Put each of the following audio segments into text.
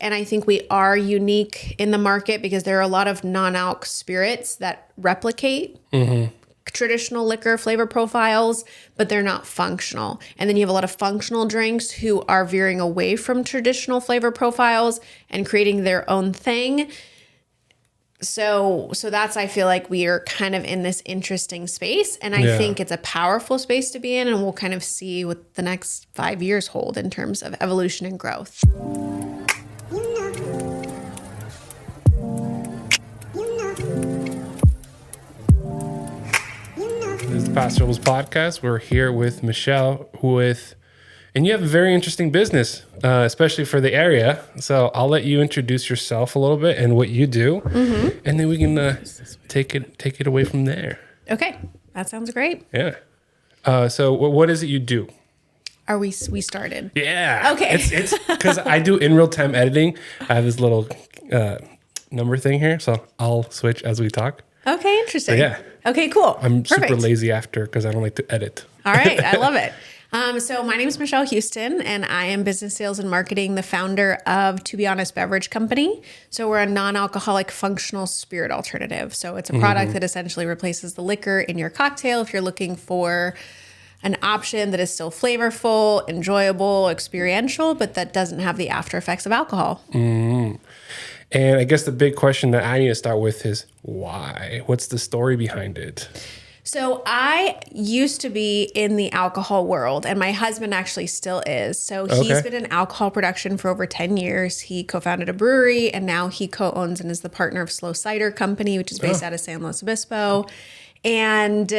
And I think we are unique in the market because there are a lot of non-alc spirits that replicate traditional liquor flavor profiles, but they're not functional. And then you have a lot of functional drinks who are veering away from traditional flavor profiles and creating their own thing. So that's, I feel like we are kind of in this interesting space. And I think it's a powerful space to be in. And we'll kind of see what the next 5 years hold in terms of evolution and growth. This is the Paso Robles podcast. We're here with Michelle and you have a very interesting business, especially for the area. So I'll let you introduce yourself a little bit and what you do, and then we can take it away from there. Okay, that sounds great. Yeah. So what is it you do? We started? Yeah. Okay. It's because I do in real time editing. I have this little number thing here, so I'll switch as we talk. Okay, interesting. So, yeah. Okay, cool. I'm Perfect. super lazy after because I don't like to edit. All right, I love it. So my name is Michelle Houston, and I am business sales and marketing, the founder of To Be Honest Beverage Company. So we're a non-alcoholic functional spirit alternative. So it's a product that essentially replaces the liquor in your cocktail if you're looking for an option that is still flavorful, enjoyable, experiential, but that doesn't have the after effects of alcohol. And I guess the big question that I need to start with is why? What's the story behind it? So I used to be in the alcohol world, and my husband actually still is. So he's been in alcohol production for over 10 years. He co-founded a brewery, and now he co-owns and is the partner of Slow Cider Company, which is based out of San Luis Obispo. And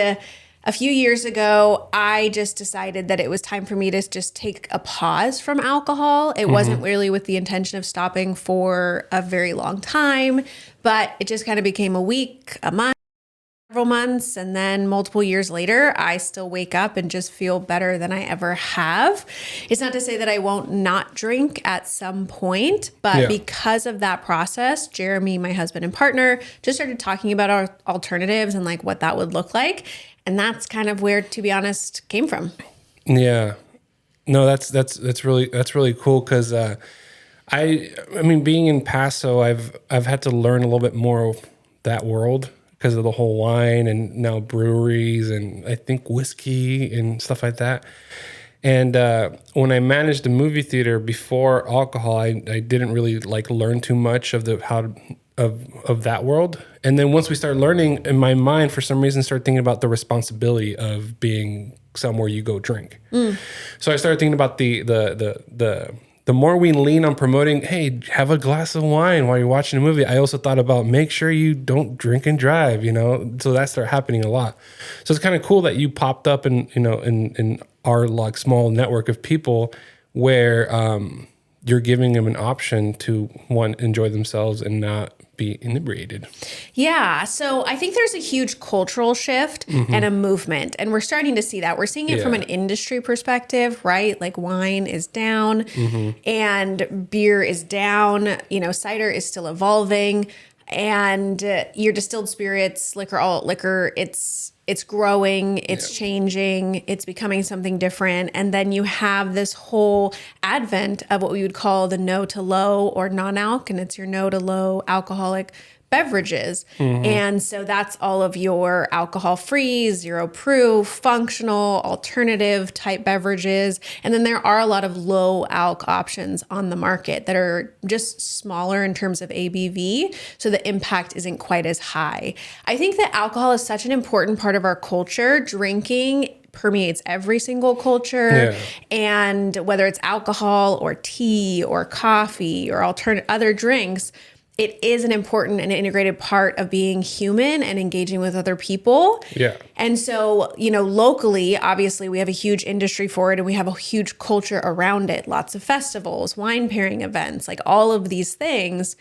a few years ago, I just decided that it was time for me to just take a pause from alcohol. It wasn't really with the intention of stopping for a very long time, but it just kind of became a week, a month, several months, and then multiple years later, I still wake up and just feel better than I ever have. It's not to say that I won't not drink at some point, but because of that process, Jeremy, my husband and partner, just started talking about our alternatives and like what that would look like. And that's kind of where, to be honest, came from. Yeah. No, that's really cool because I mean, being in Paso, I've had to learn a little bit more of that world because of the whole wine and now breweries and I think whiskey and stuff like that. And when I managed a movie theater before alcohol, I didn't really learn too much of of that world. And then once we started learning, in my mind, for some reason, started thinking about the responsibility of being somewhere you go drink. So I started thinking about the more we lean on promoting, hey, have a glass of wine while you're watching a movie. I also thought about make sure you don't drink and drive, so that started happening a lot. So it's kind of cool that you popped up in our small network of people where you're giving them an option to enjoy themselves and not be inebriated. Yeah. So I think there's a huge cultural shift and a movement, and we're starting to see that. We're seeing it from an industry perspective, right? Like wine is down and beer is down, cider is still evolving, and your distilled spirits, liquor, alt liquor, it's growing, it's changing, it's becoming something different. And then you have this whole advent of what we would call the no to low or non-alc, and it's your no to low alcoholic beverages. And so that's all of your alcohol-free, zero proof, functional, alternative type beverages. And then there are a lot of low alc options on the market that are just smaller in terms of ABV. So the impact isn't quite as high. I think that alcohol is such an important part of our culture. Drinking permeates every single culture. And whether it's alcohol or tea or coffee or other drinks, it is an important and integrated part of being human and engaging with other people. And so, locally, obviously, we have a huge industry for it and we have a huge culture around it. Lots of festivals, wine pairing events, like all of these things.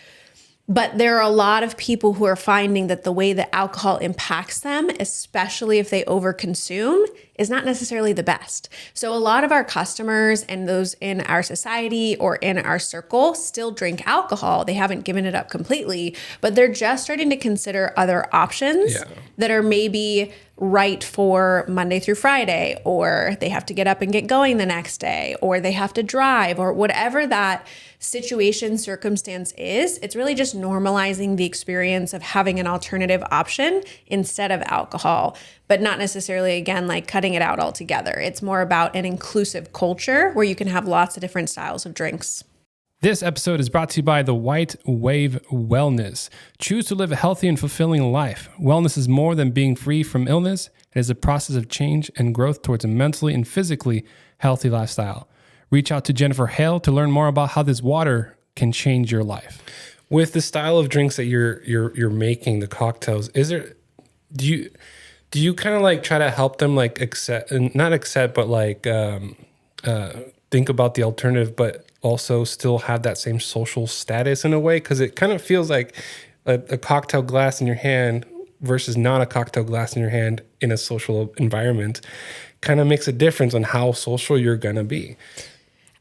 But there are a lot of people who are finding that the way that alcohol impacts them, especially if they overconsume, is not necessarily the best. So a lot of our customers and those in our society or in our circle still drink alcohol. They haven't given it up completely, but they're just starting to consider other options that are maybe right for Monday through Friday, or they have to get up and get going the next day, or they have to drive, or whatever that situation, circumstance is. It's really just normalizing the experience of having an alternative option instead of alcohol, but not necessarily, again, like cutting it out altogether. It's more about an inclusive culture where you can have lots of different styles of drinks. This episode is brought to you by the White Wave Wellness. Choose to live a healthy and fulfilling life. Wellness is more than being free from illness. It is a process of change and growth towards a mentally and physically healthy lifestyle. Reach out to Jennifer Hale to learn more about how this water can change your life. With the style of drinks that you're making, the cocktails, do you kind of like try to help them like think about the alternative, but also still have that same social status in a way? Because it kind of feels like a cocktail glass in your hand versus not a cocktail glass in your hand in a social environment kind of makes a difference on how social you're going to be.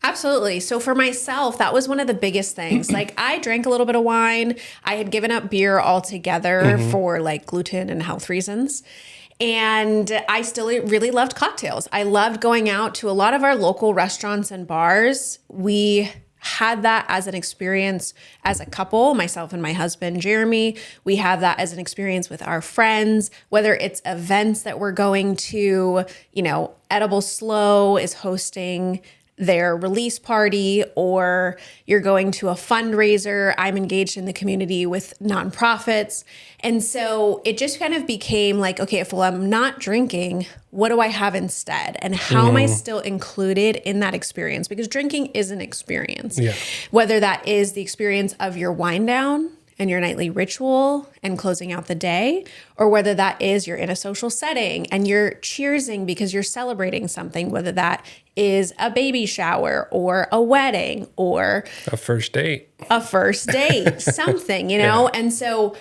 Absolutely. So for myself, that was one of the biggest things. Like I drank a little bit of wine. I had given up beer altogether for like gluten and health reasons. And I still really loved cocktails. I loved going out to a lot of our local restaurants and bars. We had that as an experience as a couple, myself and my husband, Jeremy. We have that as an experience with our friends, whether it's events that we're going to, Edible Slow is hosting their release party, or you're going to a fundraiser. I'm engaged in the community with nonprofits. And so it just kind of became like, okay, if I'm not drinking, what do I have instead? And how am I still included in that experience? Because drinking is an experience. Yeah. Whether that is the experience of your wind down and your nightly ritual and closing out the day, or whether that is you're in a social setting and you're cheersing because you're celebrating something, whether that is a baby shower or a wedding or a first date, something, Yeah. And so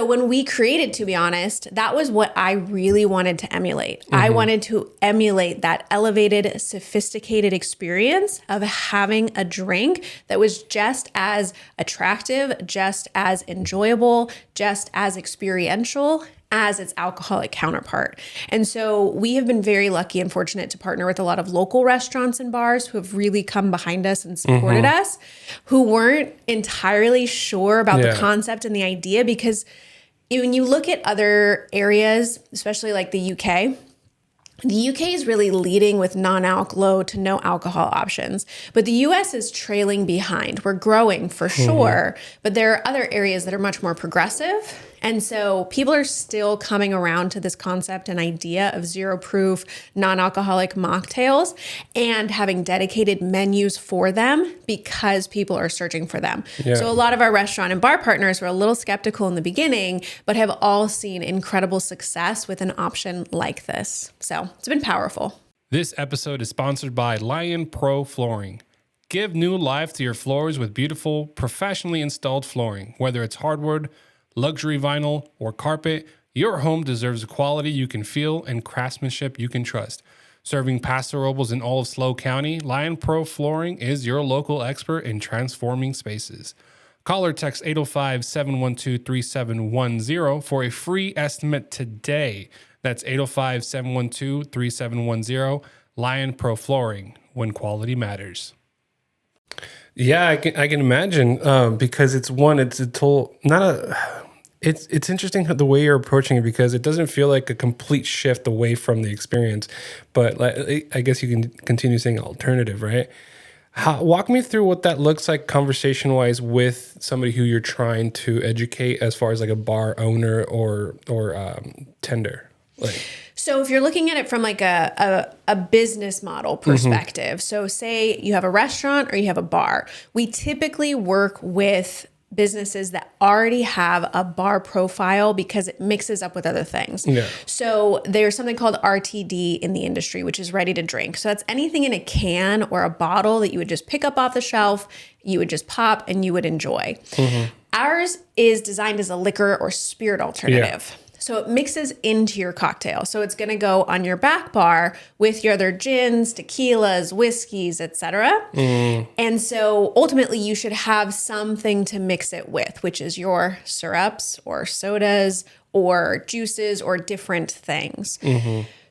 when we created, to be honest, that was what I really wanted to emulate. I wanted to emulate that elevated, sophisticated experience of having a drink that was just as attractive, just as enjoyable, just as experiential as its alcoholic counterpart. And so we have been very lucky and fortunate to partner with a lot of local restaurants and bars who have really come behind us and supported us, who weren't entirely sure about the concept and the idea, because when you look at other areas, especially like the UK is really leading with non-alc, low to no alcohol options, but the US is trailing behind. We're growing for sure, but there are other areas that are much more progressive. And so people are still coming around to this concept and idea of zero proof, non-alcoholic mocktails and having dedicated menus for them because people are searching for them. Yeah. So a lot of our restaurant and bar partners were a little skeptical in the beginning, but have all seen incredible success with an option like this. So it's been powerful. This episode is sponsored by Lion Pro Flooring. Give new life to your floors with beautiful, professionally installed flooring. Whether it's hardwood, luxury vinyl, or carpet, your home deserves a quality you can feel and craftsmanship you can trust. Serving Paso Robles in all of SLO County, Lion Pro Flooring is your local expert in transforming spaces. Call or text 805-712-3710 for a free estimate today. That's 805-712-3710. Lion Pro Flooring, when quality matters. Yeah, I can imagine because it's interesting the way you're approaching it, because it doesn't feel like a complete shift away from the experience, but I guess you can continue saying alternative, right? Walk me through what that looks like conversation-wise with somebody who you're trying to educate, as far as like a bar owner or tender. So if you're looking at it from like a business model perspective, so say you have a restaurant or you have a bar, we typically work with businesses that already have a bar profile because it mixes up with other things. Yeah. So there's something called RTD in the industry, which is ready to drink. So that's anything in a can or a bottle that you would just pick up off the shelf, you would just pop and you would enjoy. Ours is designed as a liquor or spirit alternative. Yeah. So it mixes into your cocktail. So it's going to go on your back bar with your other gins, tequilas, whiskeys, etc. And so ultimately you should have something to mix it with, which is your syrups or sodas or juices or different things.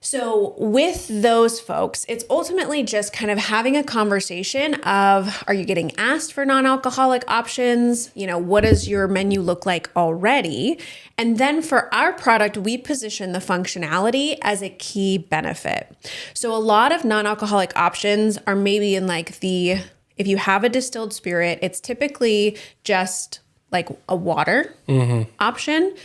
So with those folks, it's ultimately just kind of having a conversation of, are you getting asked for non-alcoholic options? You know, what does your menu look like already? And then for our product, we position the functionality as a key benefit. So a lot of non-alcoholic options are maybe in like if you have a distilled spirit, it's typically just like a water option.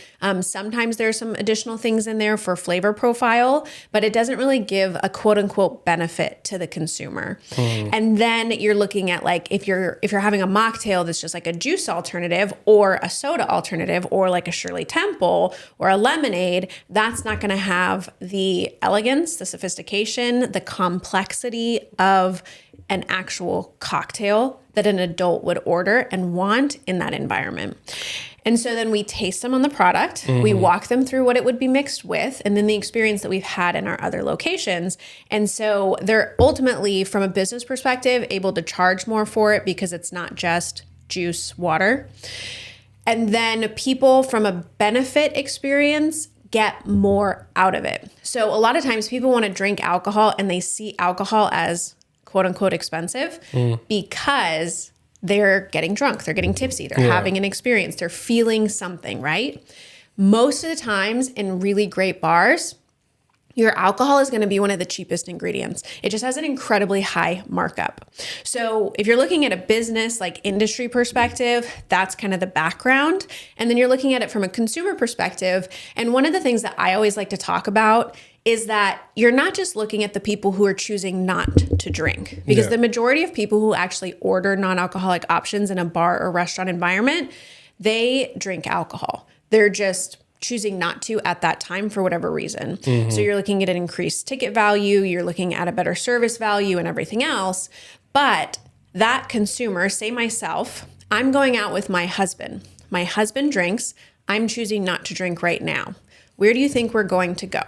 Sometimes there's some additional things in there for flavor profile, but it doesn't really give a quote unquote benefit to the consumer. And then you're looking at like, if you're having a mocktail that's just like a juice alternative or a soda alternative or like a Shirley Temple or a lemonade, that's not going to have the elegance, the sophistication, the complexity of an actual cocktail that an adult would order and want in that environment. And so then we taste them on the product, we walk them through what it would be mixed with, and then the experience that we've had in our other locations. And so they're ultimately, from a business perspective, able to charge more for it because it's not just juice, water. And then people from a benefit experience get more out of it. So a lot of times people want to drink alcohol and they see alcohol as quote unquote expensive because they're getting drunk, they're getting tipsy, they're having an experience, they're feeling something, right? Most of the times in really great bars, your alcohol is going to be one of the cheapest ingredients. It just has an incredibly high markup. So if you're looking at a business like industry perspective, that's kind of the background. And then you're looking at it from a consumer perspective. And one of the things that I always like to talk about is that you're not just looking at the people who are choosing not to drink, because the majority of people who actually order non-alcoholic options in a bar or restaurant environment, they drink alcohol. They're just choosing not to at that time for whatever reason. So you're looking at an increased ticket value, you're looking at a better service value and everything else. But that consumer, say myself, I'm going out with my husband. My husband drinks. I'm choosing not to drink right now. Where do you think we're going to go?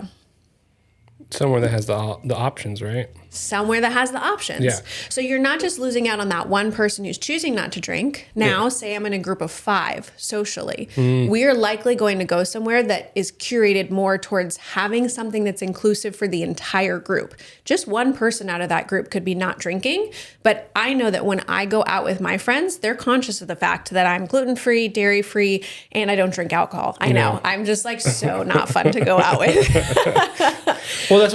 Somewhere that has the options, right? Somewhere that has the options. Yeah. So you're not just losing out on that one person who's choosing not to drink. Now, say I'm in a group of 5 socially. We are likely going to go somewhere that is curated more towards having something that's inclusive for the entire group. Just one person out of that group could be not drinking. But I know that when I go out with my friends, they're conscious of the fact that I'm gluten-free, dairy-free, and I don't drink alcohol. I know. I'm just like so not fun to go out with. Well, that's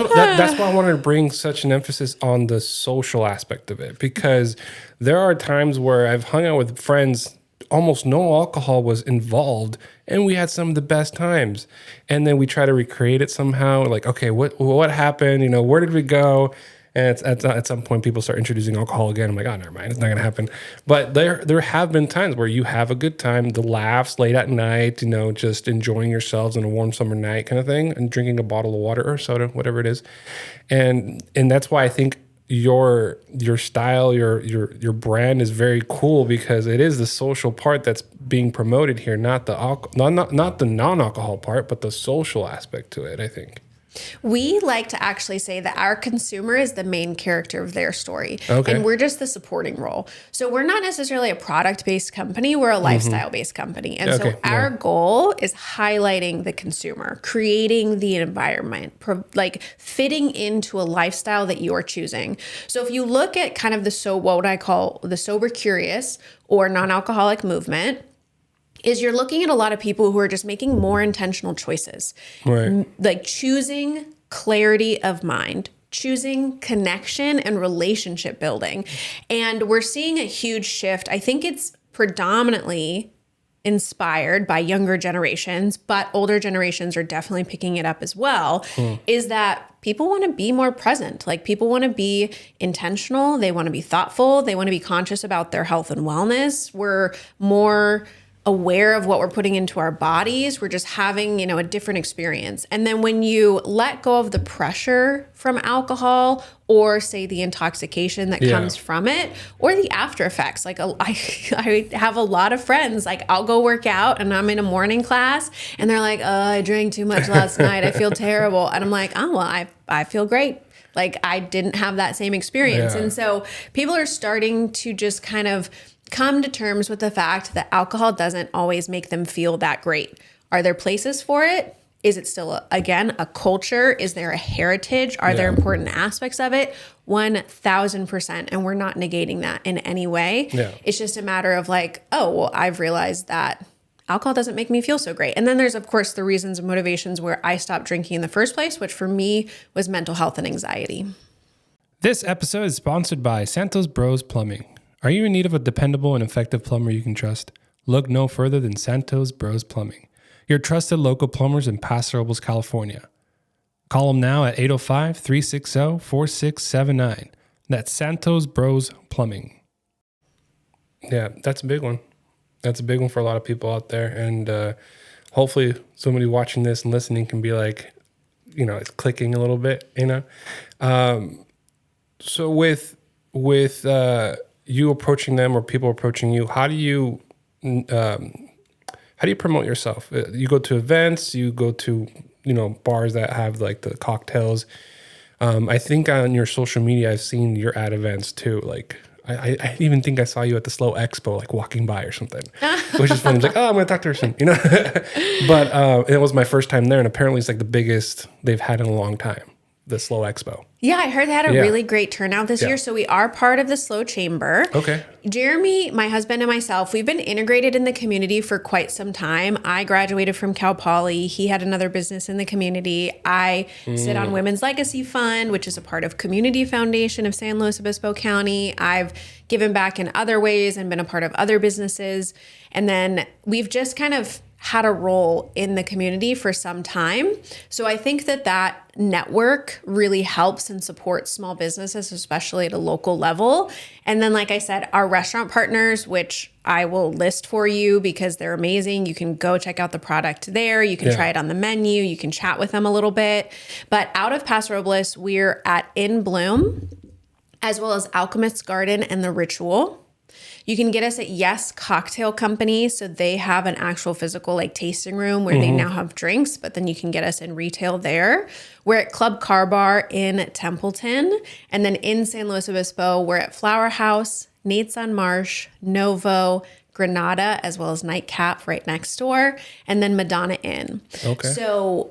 why I wanted to bring such an emphasis on the social aspect of it, because there are times where I've hung out with friends, almost no alcohol was involved, and we had some of the best times. And then we try to recreate it somehow. Like, okay, what happened? You know, where did we go? And it's, at some point, people start introducing alcohol again. I'm like, oh, never mind. It's not going to happen. But there have been times where you have a good time, the laughs late at night, you know, just enjoying yourselves on a warm summer night kind of thing, and drinking a bottle of water or soda, whatever it is. And that's why I think your style, your brand is very cool, because it is the social part that's being promoted here, not the non-alcohol part, but the social aspect to it, I think. We like to actually say that our consumer is the main character of their story. Okay. And we're just the supporting role. So we're not necessarily a product-based company. We're a lifestyle-based company. And so our goal is highlighting the consumer, creating the environment, like fitting into a lifestyle that you're choosing. So if you look at kind of what I call the sober curious or non-alcoholic movement, is you're looking at a lot of people who are just making more intentional choices, right? Like choosing clarity of mind, choosing connection and relationship building. And we're seeing a huge shift. I think it's predominantly inspired by younger generations, but older generations are definitely picking it up as well, is that people want to be more present. Like people want to be intentional. They want to be thoughtful. They want to be conscious about their health and wellness. We're more aware of what we're putting into our bodies. We're just having, a different experience. And then when you let go of the pressure from alcohol, or say the intoxication that comes from it, or the after effects. Like I have a lot of friends, like I'll go work out and I'm in a morning class and they're like, I drank too much last night. I feel terrible. And I'm like, oh, well, I feel great. Like I didn't have that same experience. And so people are starting to just kind of come to terms with the fact that alcohol doesn't always make them feel that great. Are there places for it? Is it still, a culture? Is there a heritage? Are there important aspects of it? 1,000%. And we're not negating that in any way. Yeah. It's just a matter of like, oh, well, I've realized that alcohol doesn't make me feel so great. And then there's, of course, the reasons and motivations where I stopped drinking in the first place, which for me was mental health and anxiety. This episode is sponsored by Santos Bros Plumbing. Are you in need of a dependable and effective plumber you can trust? Look no further than Santos Bros Plumbing, your trusted local plumbers in Paso Robles, California. Call them now at 805-360-4679. That's Santos Bros Plumbing. Yeah, that's a big one. That's a big one for a lot of people out there. And hopefully somebody watching this and listening can be like, it's clicking a little bit, So with you approaching them or people approaching you, how do you promote yourself? You go to events, you go to, bars that have like the cocktails. I think on your social media, I've seen you're at events too. Like I even think I saw you at the Slow Expo, like walking by or something, which is fun. It's like, oh, I'm going to talk to her soon, But it was my first time there. And apparently it's like the biggest they've had in a long time, the Slow Expo. Yeah, I heard they had a really great turnout this year. So we are part of the Slow Chamber. Okay. Jeremy, my husband, and myself, we've been integrated in the community for quite some time. I graduated from Cal Poly. He had another business in the community. I sit on Women's Legacy Fund, which is a part of Community Foundation of San Luis Obispo County. I've given back in other ways and been a part of other businesses. And then we've just kind of had a role in the community for some time. So I think that network really helps and supports small businesses, especially at a local level. And then, like I said, our restaurant partners, which I will list for you because they're amazing. You can go check out the product there. You can try it on the menu. You can chat with them a little bit. But out of Paso Robles, we're at In Bloom, as well as Alchemist's Garden and The Ritual. You can get us at Yes Cocktail Company. So they have an actual physical tasting room where they now have drinks, but then you can get us in retail there. We're at Club Car Bar in Templeton. And then in San Luis Obispo, we're at Flower House, Nate's on Marsh, Novo, Granada, as well as Nightcap right next door, and then Madonna Inn. Okay. So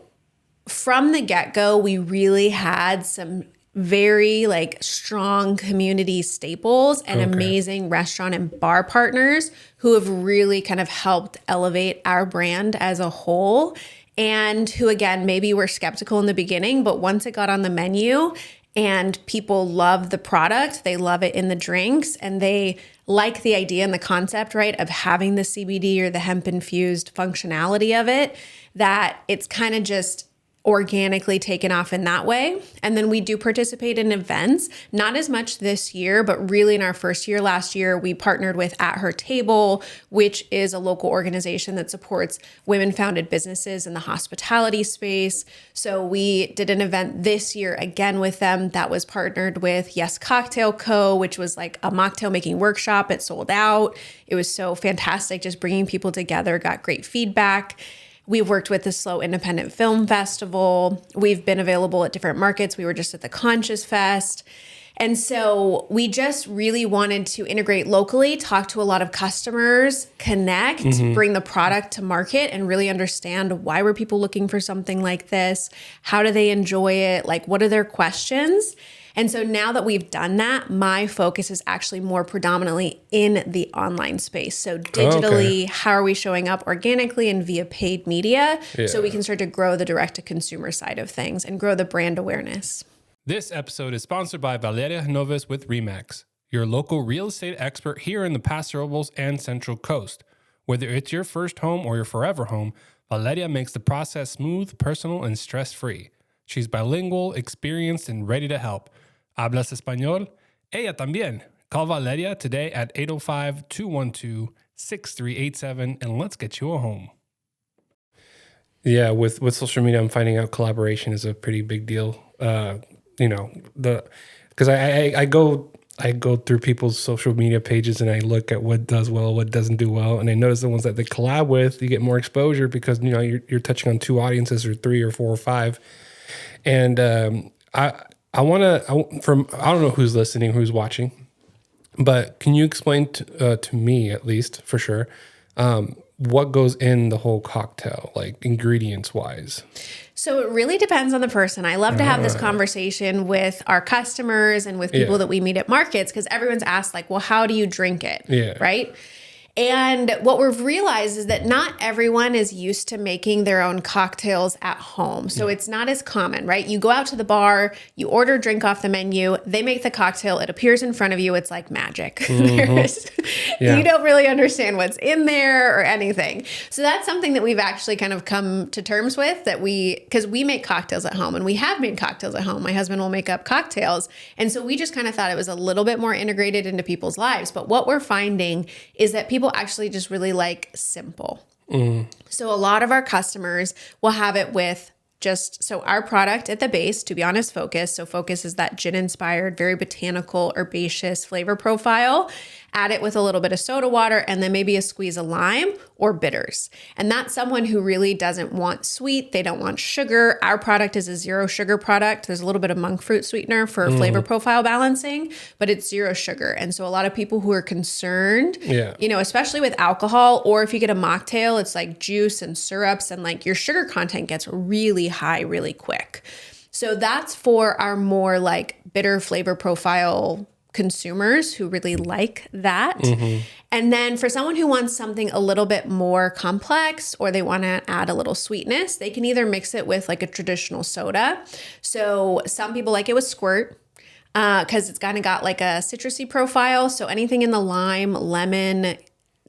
from the get-go, we really had some very strong community staples and amazing restaurant and bar partners who have really kind of helped elevate our brand as a whole, and who, again, maybe were skeptical in the beginning, but once it got on the menu and people love the product, they love it in the drinks, and they like the idea and the concept, right, of having the CBD or the hemp-infused functionality of it, that it's kind of just organically taken off in that way. And then we do participate in events, not as much this year, but really in our first year last year, we partnered with At Her Table, which is a local organization that supports women-founded businesses in the hospitality space. So we did an event this year again with them that was partnered with Yes Cocktail Co., which was like a mocktail making workshop. It sold out. It was so fantastic, just bringing people together, got great feedback. We've worked with the Slow Independent Film Festival. We've been available at different markets. We were just at the Conscious Fest. And so we just really wanted to integrate locally, talk to a lot of customers, connect, bring the product to market, and really understand why were people looking for something like this? How do they enjoy it? What are their questions? And so now that we've done that, my focus is actually more predominantly in the online space. So digitally, how are we showing up organically and via paid media so we can start to grow the direct-to-consumer side of things and grow the brand awareness. This episode is sponsored by Valeria Novas with RE/MAX, your local real estate expert here in the Paso Robles and Central Coast. Whether it's your first home or your forever home, Valeria makes the process smooth, personal, and stress-free. She's bilingual, experienced, and ready to help. ¿Hablas español? Ella también. Call Valeria today at 805-212 888-6387, and let's get you a home. Yeah, with social media, I'm finding out collaboration is a pretty big deal. Because I go through people's social media pages and I look at what does well, what doesn't do well, and I notice the ones that they collab with, you get more exposure because you're touching on two audiences or three or four or five, and I don't know who's listening, who's watching, but can you explain to me at least for sure what goes in the whole cocktail, like ingredients wise? So it really depends on the person. I love to have this conversation with our customers and with people that we meet at markets, because everyone's asked like, well, how do you drink it? Yeah. Right. And what we've realized is that not everyone is used to making their own cocktails at home. So it's not as common, right? You go out to the bar, you order a drink off the menu, they make the cocktail, it appears in front of you. It's like magic. You don't really understand what's in there or anything. So that's something that we've actually kind of come to terms with, that because we make cocktails at home and we have made cocktails at home. My husband will make up cocktails. And so we just kind of thought it was a little bit more integrated into people's lives. But what we're finding is that people actually just really like simple. So a lot of our customers will have it with so our product at the base, to be honest, Focus. So Focus is that gin-inspired, very botanical, herbaceous flavor profile. Add it with a little bit of soda water and then maybe a squeeze of lime or bitters. And that's someone who really doesn't want sweet. They don't want sugar. Our product is a zero sugar product. There's a little bit of monk fruit sweetener for flavor profile balancing, but it's zero sugar. And so a lot of people who are concerned, especially with alcohol, or if you get a mocktail, it's like juice and syrups and like your sugar content gets really high really quick. So that's for our more like bitter flavor profile consumers who really like that. And then for someone who wants something a little bit more complex, or they want to add a little sweetness, they can either mix it with like a traditional soda. So some people like it with squirt because it's kind of got like a citrusy profile. So anything in the lime, lemon,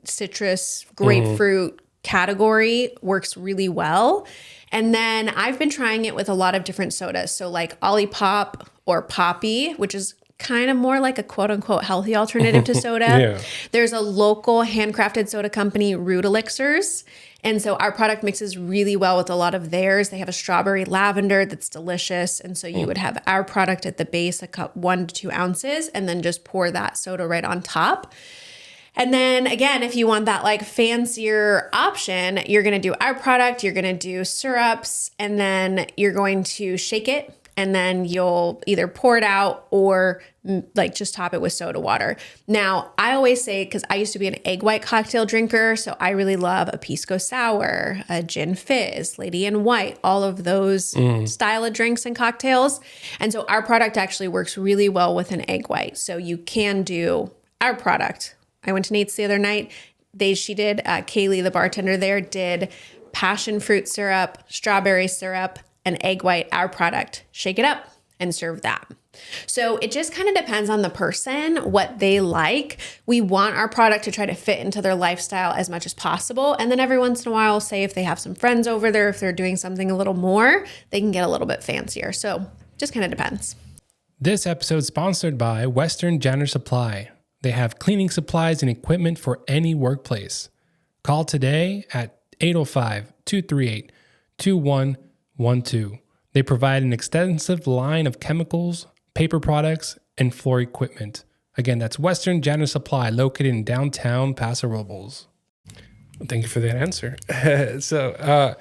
citrus, grapefruit category works really well. And then I've been trying it with a lot of different sodas. So like Olipop or Poppy, which is kind of more like a quote unquote healthy alternative to soda. There's a local handcrafted soda company, Root Elixirs. And so our product mixes really well with a lot of theirs. They have a strawberry lavender that's delicious. And so you would have our product at the base, a cup, 1 to 2 ounces, and then just pour that soda right on top. And then again, if you want that like fancier option, you're going to do our product, you're going to do syrups, and then you're going to shake it. And then you'll either pour it out or like just top it with soda water. Now, I always say, because I used to be an egg white cocktail drinker, so I really love a pisco sour, a gin fizz, lady in white, all of those style of drinks and cocktails. And so our product actually works really well with an egg white. So you can do our product. I went to Nate's the other night. Kaylee, the bartender there, did passion fruit syrup, strawberry syrup, an egg white, our product, shake it up and serve that. So it just kind of depends on the person, what they like. We want our product to try to fit into their lifestyle as much as possible. And then every once in a while, say if they have some friends over there, if they're doing something a little more, they can get a little bit fancier. So just kind of depends. This episode is sponsored by Western Janitor Supply. They have cleaning supplies and equipment for any workplace. Call today at 805-238-2112. They provide an extensive line of chemicals, paper products, and floor equipment. Again, that's Western Janitor Supply, located in downtown Paso Robles. Thank you for that answer. So,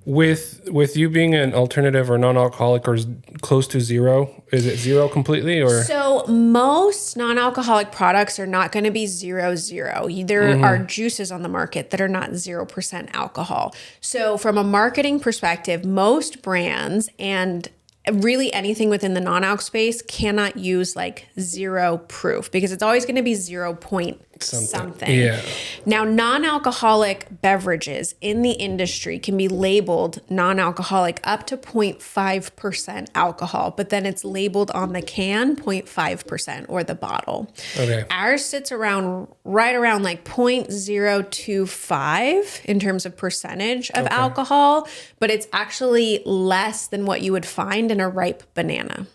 with you being an alternative or non-alcoholic or close to zero, is it zero completely or? So most non-alcoholic products are not going to be 0.0. There are juices on the market that are not 0% alcohol. So from a marketing perspective, most brands and really anything within the non-alc space cannot use like 0 proof because it's always going to be 0 point something. Yeah. Now, non-alcoholic beverages in the industry can be labeled non-alcoholic up to 0.5% alcohol, but then it's labeled on the can 0.5% or the bottle. Okay. Ours sits right around like 0.025 in terms of percentage of alcohol, but it's actually less than what you would find in a ripe banana.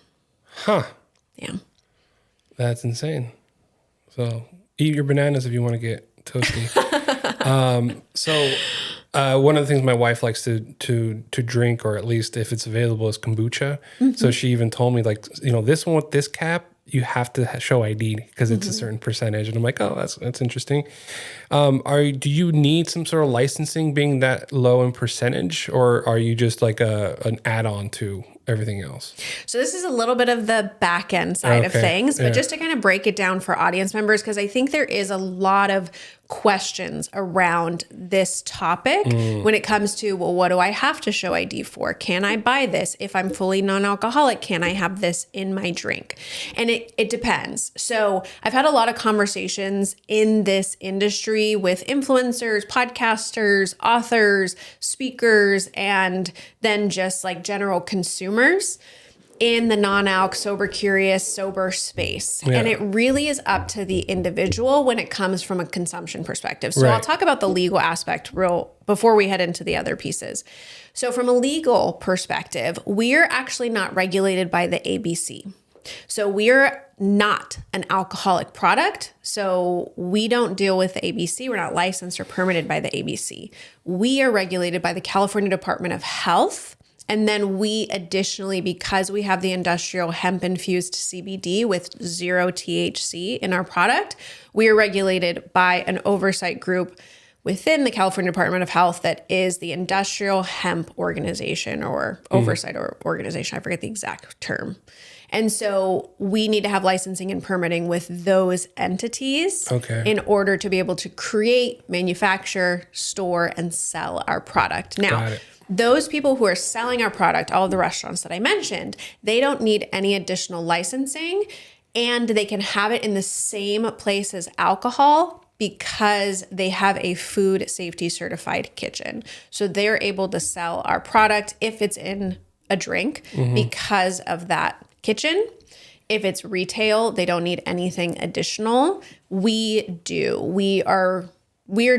Huh. Yeah. That's insane. So eat your bananas if you want to get toasty. So one of the things my wife likes to drink, or at least if it's available, is kombucha. So she even told me, like, this one with this cap, you have to show ID because it's a certain percentage. And I'm like, oh, that's interesting. Do you need some sort of licensing being that low in percentage, or are you just like an add-on to everything else? So this is a little bit of the back end side of things, but just to kind of break it down for audience members, because I think there is a lot of questions around this topic when it comes to, well, what do I have to show ID for? Can I buy this? If I'm fully non-alcoholic, can I have this in my drink? And it depends. So I've had a lot of conversations in this industry with influencers, podcasters, authors, speakers, and then just like general consumers in the non-alc, sober curious, sober space. Yeah. And it really is up to the individual when it comes from a consumption perspective. So I'll talk about the legal aspect before we head into the other pieces. So from a legal perspective, we're actually not regulated by the ABC. So we're not an alcoholic product. So we don't deal with the ABC. We're not licensed or permitted by the ABC. We are regulated by the California Department of Health. And then we additionally, because we have the industrial hemp-infused CBD with 0 THC in our product, we are regulated by an oversight group within the California Department of Health that is the Industrial Hemp Organization, or oversight or organization. I forget the exact term. And so we need to have licensing and permitting with those entities in order to be able to create, manufacture, store, and sell our product. Now, those people who are selling our product, all of the restaurants that I mentioned, they don't need any additional licensing, and they can have it in the same place as alcohol because they have a food safety certified kitchen. So they're able to sell our product if it's in a drink because of that kitchen. If it's retail, they don't need anything additional. We do. We are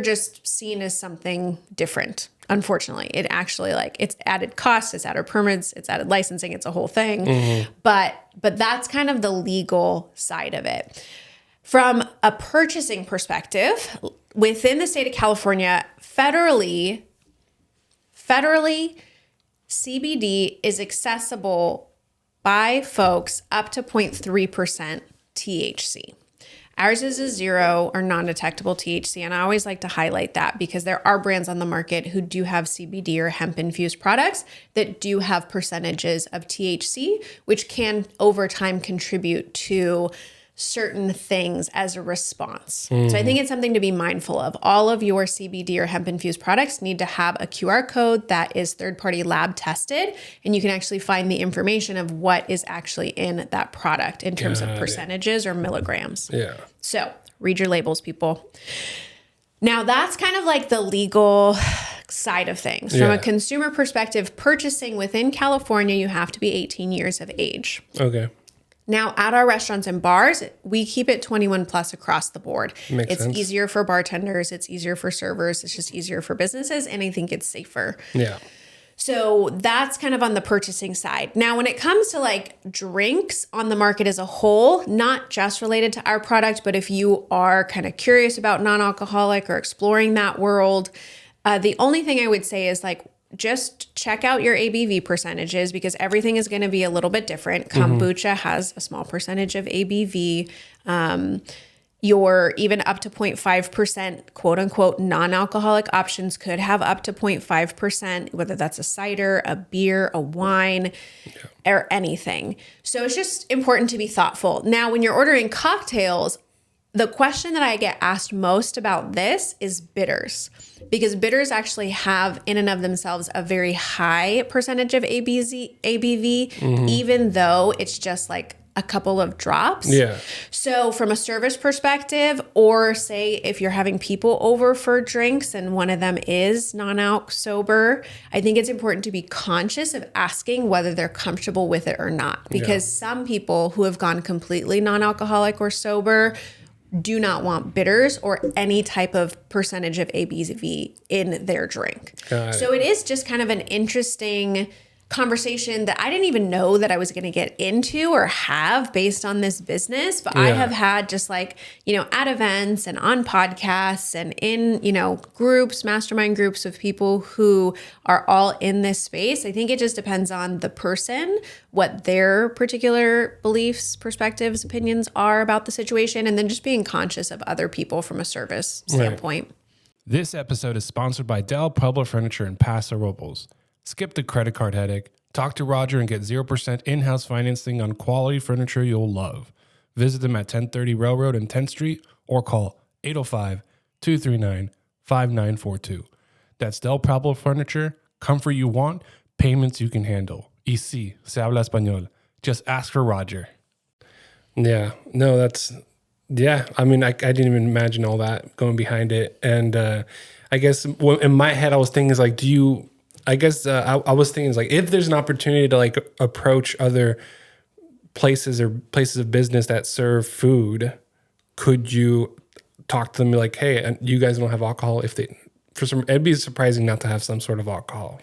just seen as something different. Unfortunately, it actually, like, it's added costs, it's added permits, it's added licensing, it's a whole thing. But that's kind of the legal side of it. From a purchasing perspective, within the state of California, federally, CBD is accessible by folks up to 0.3% THC. Ours is a 0 or non-detectable THC, and I always like to highlight that because there are brands on the market who do have CBD or hemp-infused products that do have percentages of THC, which can over time contribute to certain things as a response. So I think it's something to be mindful of. All of your CBD or hemp-infused products need to have a QR code that is third-party lab tested, and you can actually find the information of what is actually in that product in terms of percentages or milligrams. Yeah. So read your labels, people. Now that's kind of like the legal side of things. From a consumer perspective, purchasing within California, you have to be 18 years of age. Okay. Now, at our restaurants and bars, we keep it 21 plus across the board. Makes sense. Easier for bartenders. It's easier for servers. It's just easier for businesses. And I think it's safer. Yeah. So that's kind of on the purchasing side. Now, when it comes to like drinks on the market as a whole, not just related to our product, but if you are kind of curious about non-alcoholic or exploring that world, the only thing I would say is like, just check out your ABV percentages because everything is going to be a little bit different. Kombucha has a small percentage of ABV. Your even up to 0.5% quote unquote non-alcoholic options could have up to 0.5%, whether that's a cider, a beer, a wine, or anything. So it's just important to be thoughtful. Now, when you're ordering cocktails, the question that I get asked most about this is bitters, because bitters actually have in and of themselves a very high percentage of ABV, even though it's just like a couple of drops. Yeah. So from a service perspective, or say if you're having people over for drinks and one of them is non-alc sober, I think it's important to be conscious of asking whether they're comfortable with it or not. Because some people who have gone completely non-alcoholic or sober do not want bitters or any type of percentage of ABV in their drink. So it is just kind of an interesting conversation that I didn't even know that I was going to get into or have based on this business. But I have had just like, at events and on podcasts and in, groups, mastermind groups of people who are all in this space. I think it just depends on the person, what their particular beliefs, perspectives, opinions are about the situation, and then just being conscious of other people from a service standpoint. Right. This episode is sponsored by Del Pueblo Furniture in Paso Robles. Skip the credit card headache. Talk to Roger and get 0% in-house financing on quality furniture you'll love. Visit them at 1030 Railroad and 10th Street or call 805-239-5942. That's Del Pueblo Furniture. Comfort you want, payments you can handle. Y sí, se habla español. Just ask for Roger. Yeah, no, that's... Yeah, I mean, I didn't even imagine all that going behind it. And I guess in my head, I was thinking is like, I was thinking is like, if there's an opportunity to like approach other places or places of business that serve food, could you talk to them like, hey, you guys don't have alcohol? It'd be surprising not to have some sort of alcohol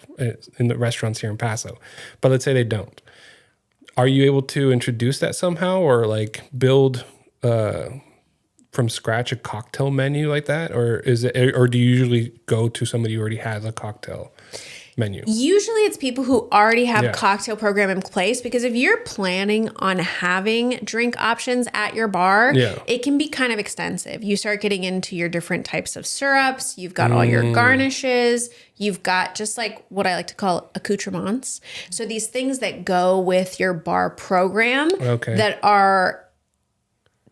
in the restaurants here in Paso. But let's say they don't. Are you able to introduce that somehow or like build from scratch a cocktail menu like that, or do you usually go to somebody who already has a cocktail menu? Usually it's people who already have a cocktail program in place, because if you're planning on having drink options at your bar, it can be kind of extensive. You start getting into your different types of syrups, you've got all your garnishes, you've got just like what I like to call accoutrements. So these things that go with your bar program that are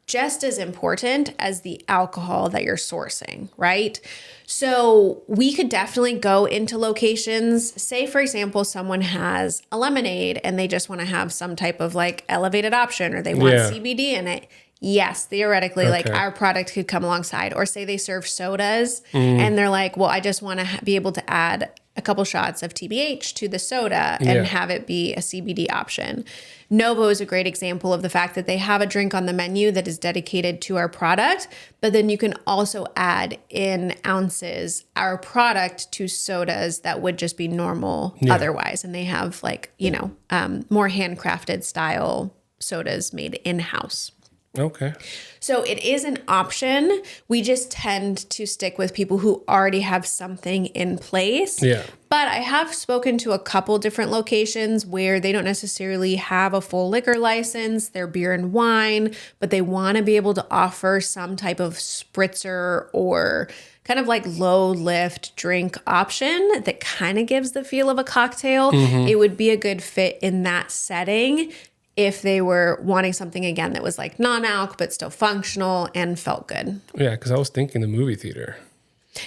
just as important as the alcohol that you're sourcing, right? So we could definitely go into locations. Say, for example, someone has a lemonade and they just want to have some type of like elevated option, or they want CBD in it. Yes, theoretically, like our product could come alongside. Or say they serve sodas and they're like, well, I just want to be able to add a couple shots of TBH to the soda and have it be a CBD option. Novo is a great example of the fact that they have a drink on the menu that is dedicated to our product, but then you can also add in ounces our product to sodas that would just be normal otherwise. And they have like, more handcrafted style sodas made in-house. Okay. So it is an option. We just tend to stick with people who already have something in place. Yeah. But I have spoken to a couple different locations where they don't necessarily have a full liquor license. They're beer and wine, but they want to be able to offer some type of spritzer or kind of like low lift drink option that kind of gives the feel of a cocktail. It would be a good fit in that setting if they were wanting something, again, that was like non-alc, but still functional and felt good. Yeah, because I was thinking the movie theater.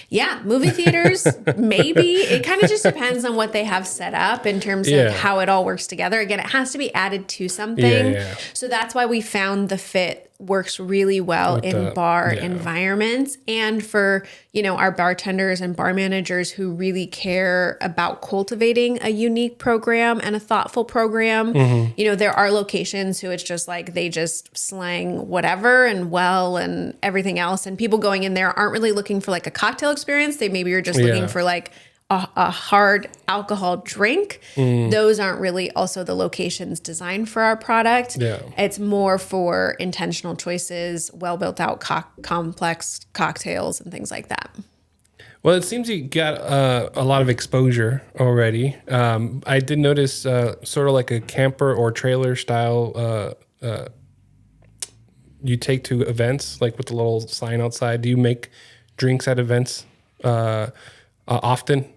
Yeah, movie theaters, maybe. It kind of just depends on what they have set up in terms of how it all works together. Again, it has to be added to something. So that's why we found the fit works really well in bar environments, and for, our bartenders and bar managers who really care about cultivating a unique program and a thoughtful program. There are locations who it's just like they just slang whatever and everything else, and people going in there aren't really looking for like a cocktail experience. They maybe are just looking for like a hard alcohol drink. Those aren't really also the locations designed for our product. It's more for intentional choices, well built out complex cocktails and things like that. Well, it seems you got a lot of exposure already. I did notice sort of like a camper or trailer style you take to events, like with the little sign outside. Do you make drinks at events often?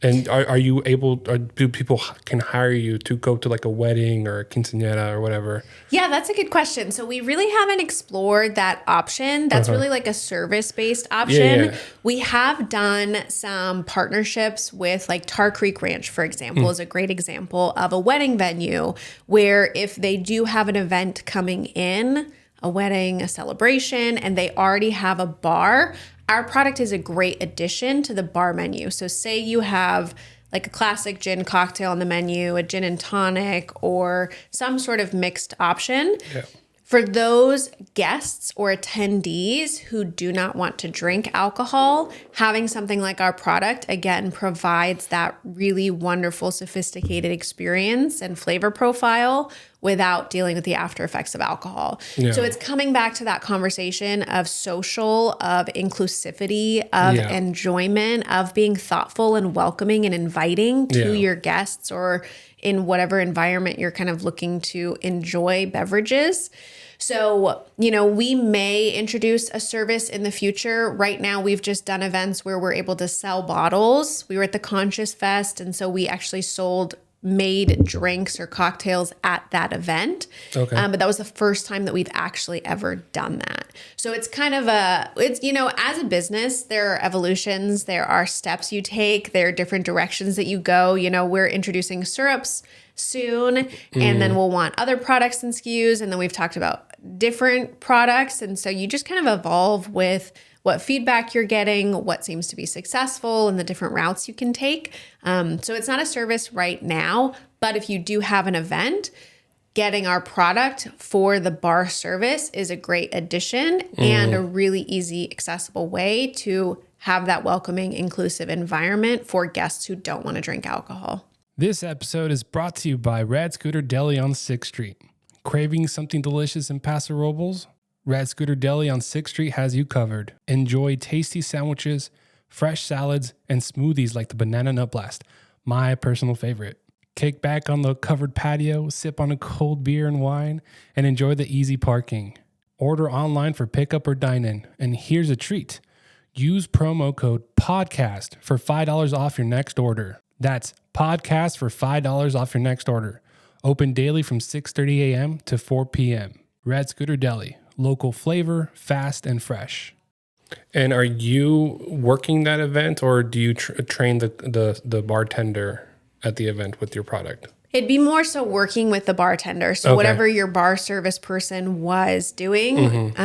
And are you able, or do people can hire you to go to like a wedding or a quinceañera or whatever? Yeah, that's a good question. So we really haven't explored that option. That's really like a service-based option. We have done some partnerships with like Tar Creek Ranch, for example, is a great example of a wedding venue where if they do have an event coming in, a wedding, a celebration, and they already have a bar, our product is a great addition to the bar menu. So say you have like a classic gin cocktail on the menu, a gin and tonic, or some sort of mixed option. For those guests or attendees who do not want to drink alcohol, having something like our product, again, provides that really wonderful, sophisticated experience and flavor profile without dealing with the after effects of alcohol. Yeah. So it's coming back to that conversation of social, of inclusivity, of enjoyment, of being thoughtful and welcoming and inviting to your guests or in whatever environment you're kind of looking to enjoy beverages. So, we may introduce a service in the future. Right now, we've just done events where we're able to sell bottles. We were at the Conscious Fest, and so we actually made drinks or cocktails at that event. Okay. But that was the first time that we've actually ever done that. So it's kind of as a business, there are evolutions, there are steps you take, there are different directions that you go. We're introducing syrups soon, and then we'll want other products and SKUs. And then we've talked about different products. And so you just kind of evolve with what feedback you're getting, what seems to be successful, and the different routes you can take. So it's not a service right now, but if you do have an event, getting our product for the bar service is a great addition and a really easy, accessible way to have that welcoming, inclusive environment for guests who don't want to drink alcohol. This episode is brought to you by Rad Scooter Deli on 6th Street. Craving something delicious in Paso Robles? Rad Scooter Deli on 6th Street has you covered. Enjoy tasty sandwiches, fresh salads, and smoothies like the Banana Nut Blast, my personal favorite. Kick back on the covered patio, sip on a cold beer and wine, and enjoy the easy parking. Order online for pickup or dine-in. And here's a treat. Use promo code PODCAST for $5 off your next order. That's PODCAST for $5 off your next order. Open daily from 6:30 a.m. to 4 p.m. Rad Scooter Deli. Local flavor, fast and fresh. And are you working that event, or do you train the bartender at the event with your product? It'd be more so working with the bartender. So whatever your bar service person was doing,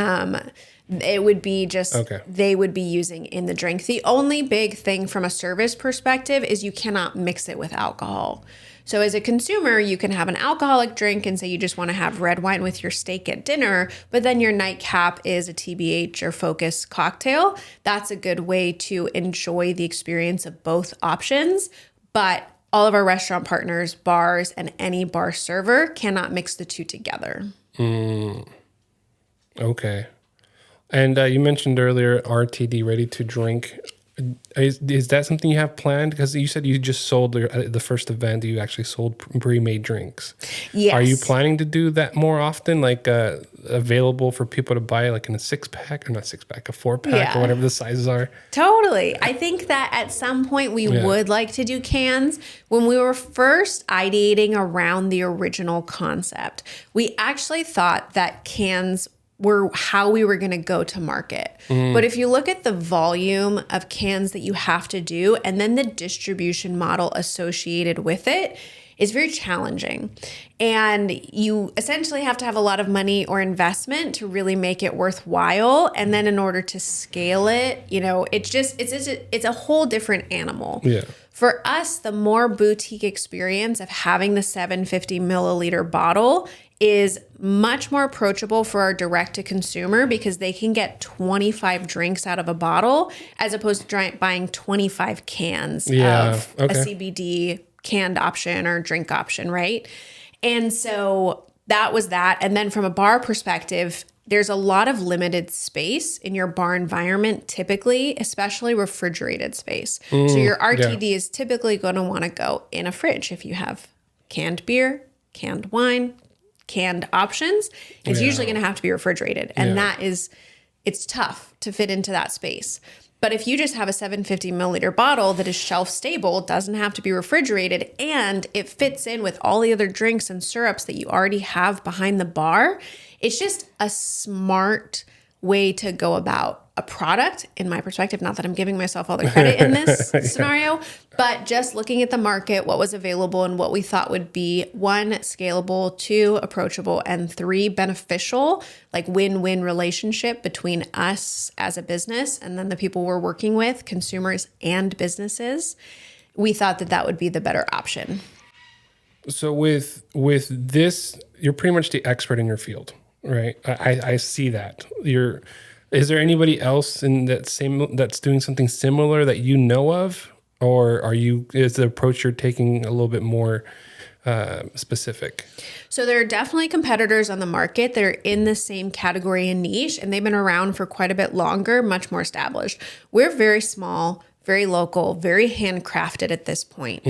it would be just they would be using in the drink. The only big thing from a service perspective is you cannot mix it with alcohol. So as a consumer, you can have an alcoholic drink and say you just want to have red wine with your steak at dinner, but then your nightcap is a TBH or Focus cocktail. That's a good way to enjoy the experience of both options. But all of our restaurant partners, bars, and any bar server cannot mix the two together. Okay. And you mentioned earlier RTD, ready to drink. Is that something you have planned? Because you said you just sold the first event, you actually sold pre-made drinks. Yes. Are you planning to do that more often, like available for people to buy, like in a 6-pack, or not 6-pack, a 4-pack, or whatever the sizes are? Totally. I think that at some point we would like to do cans. When we were first ideating around the original concept, we actually thought that cans were how we were going to go to market. But if you look at the volume of cans that you have to do and then the distribution model associated with it, is very challenging. And you essentially have to have a lot of money or investment to really make it worthwhile. And then in order to scale it, it's a whole different animal. Yeah. For us, the more boutique experience of having the 750 milliliter bottle is much more approachable for our direct to consumer because they can get 25 drinks out of a bottle as opposed to buying 25 cans of a CBD canned option or drink option, right? And so that was that. And then from a bar perspective, there's a lot of limited space in your bar environment, typically, especially refrigerated space. So your RTD is typically going to want to go in a fridge. If you have canned beer, canned wine, canned options, it's usually going to have to be refrigerated. And it's tough to fit into that space. But if you just have a 750 milliliter bottle that is shelf stable, doesn't have to be refrigerated, and it fits in with all the other drinks and syrups that you already have behind the bar, it's just a smart way to go about a product, in my perspective. Not that I'm giving myself all the credit in this scenario, but just looking at the market, what was available, and what we thought would be 1, scalable, 2, approachable, and 3, beneficial, like win-win relationship between us as a business and then the people we're working with, consumers and businesses. We thought that would be the better option. So with this, you're pretty much the expert in your field. Right. I see that. Is there anybody else in that's doing something similar that you know of, or is the approach you're taking a little bit more specific? So there are definitely competitors on the market that are in the same category and niche, and they've been around for quite a bit longer, much more established. We're very small, very local, very handcrafted at this point.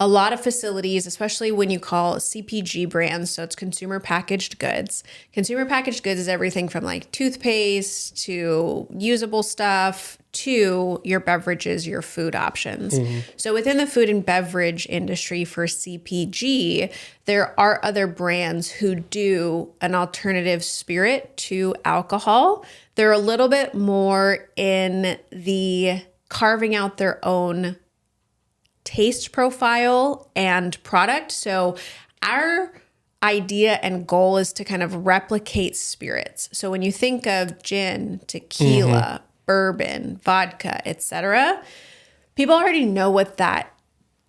A lot of facilities, especially when you call CPG brands, so it's consumer packaged goods. Consumer packaged goods is everything from like toothpaste to usable stuff to your beverages, your food options. So within the food and beverage industry for CPG, there are other brands who do an alternative spirit to alcohol. They're a little bit more in the carving out their own taste profile and product. So our idea and goal is to kind of replicate spirits. So when you think of gin, tequila, bourbon, vodka, etc., people already know what